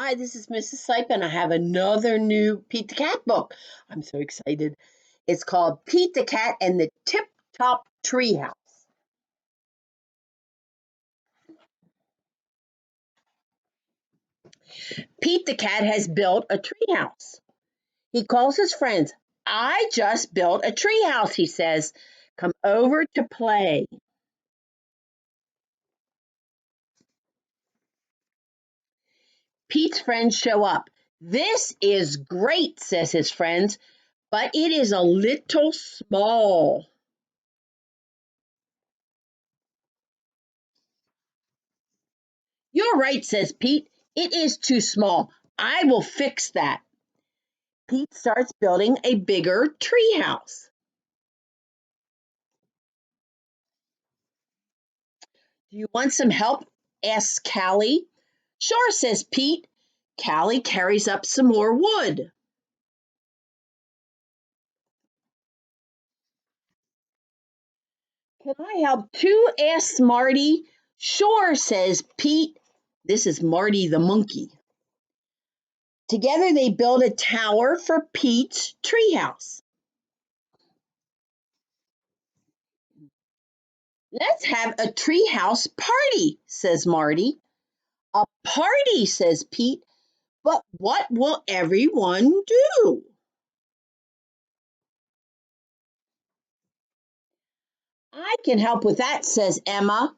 Hi, this is Mrs. Sipe, and I have another new Pete the Cat book. I'm so excited. It's called Pete the Cat and the Tip Top Treehouse. Pete the Cat has built a treehouse. He calls his friends. I just built a treehouse, he says. Come over to play. Pete's friends show up. This is great, says his friends, but it is a little small. You're right, says Pete. It is too small. I will fix that. Pete starts building a bigger treehouse. Do you want some help? Asks Callie. Sure, says Pete. Callie carries up some more wood. Can I help too? Asks Marty. Sure, says Pete. This is Marty the monkey. Together they build a tower for Pete's treehouse. Let's have a treehouse party, says Marty. A party, says Pete. But what will everyone do? I can help with that, says Emma.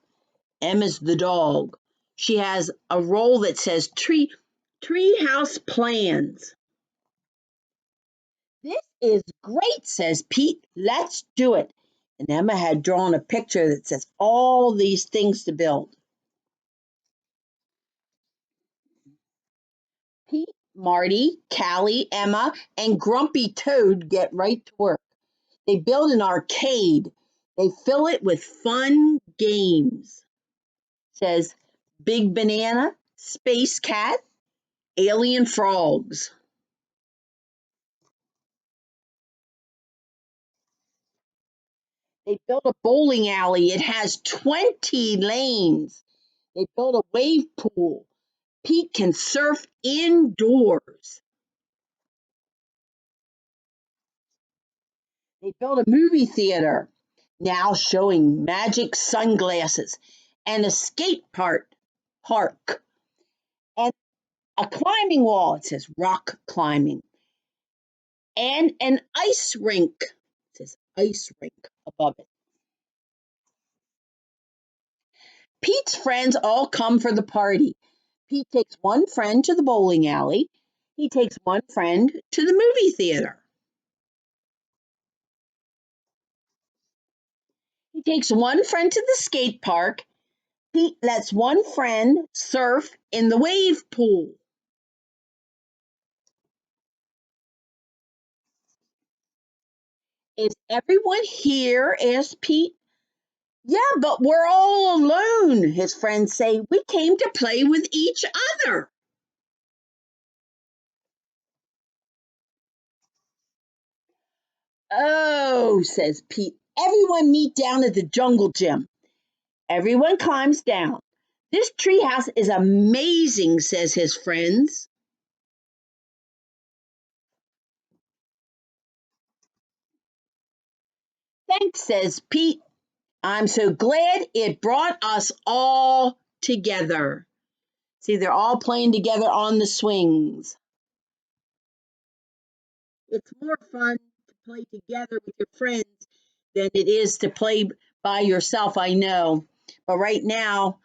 Emma's the dog. She has a roll that says treehouse plans. This is great, says Pete. Let's do it. And Emma had drawn a picture that says all these things to build. Pete, Marty, Callie, Emma, and Grumpy Toad get right to work. They build an arcade. They fill it with fun games. Says Big Banana, Space Cat, Alien Frogs. They built a bowling alley. It has 20 lanes. They built a wave pool. Pete can surf indoors. They built a movie theater, now showing magic sunglasses, and a park, and a climbing wall. It says rock climbing, and an ice rink. It says ice rink above it. Pete's friends all come for the party. Pete takes one friend to the bowling alley. He takes one friend to the movie theater. He takes one friend to the skate park. Pete lets one friend surf in the wave pool. Is everyone here? Asked Pete. Yeah, but we're all alone, his friends say. We came to play with each other. Oh, says Pete. Everyone meet down at the jungle gym. Everyone climbs down. This treehouse is amazing, says his friends. Thanks, says Pete. I'm so glad it brought us all together. See, they're all playing together on the swings. It's more fun to play together with your friends than it is to play by yourself, I know. But right now,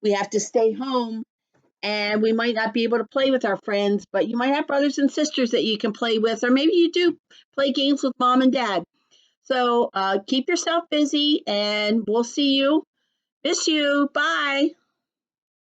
we have to stay home and we might not be able to play with our friends, but you might have brothers and sisters that you can play with, or maybe you do play games with mom and dad. So keep yourself busy and we'll see you. Miss you. Bye.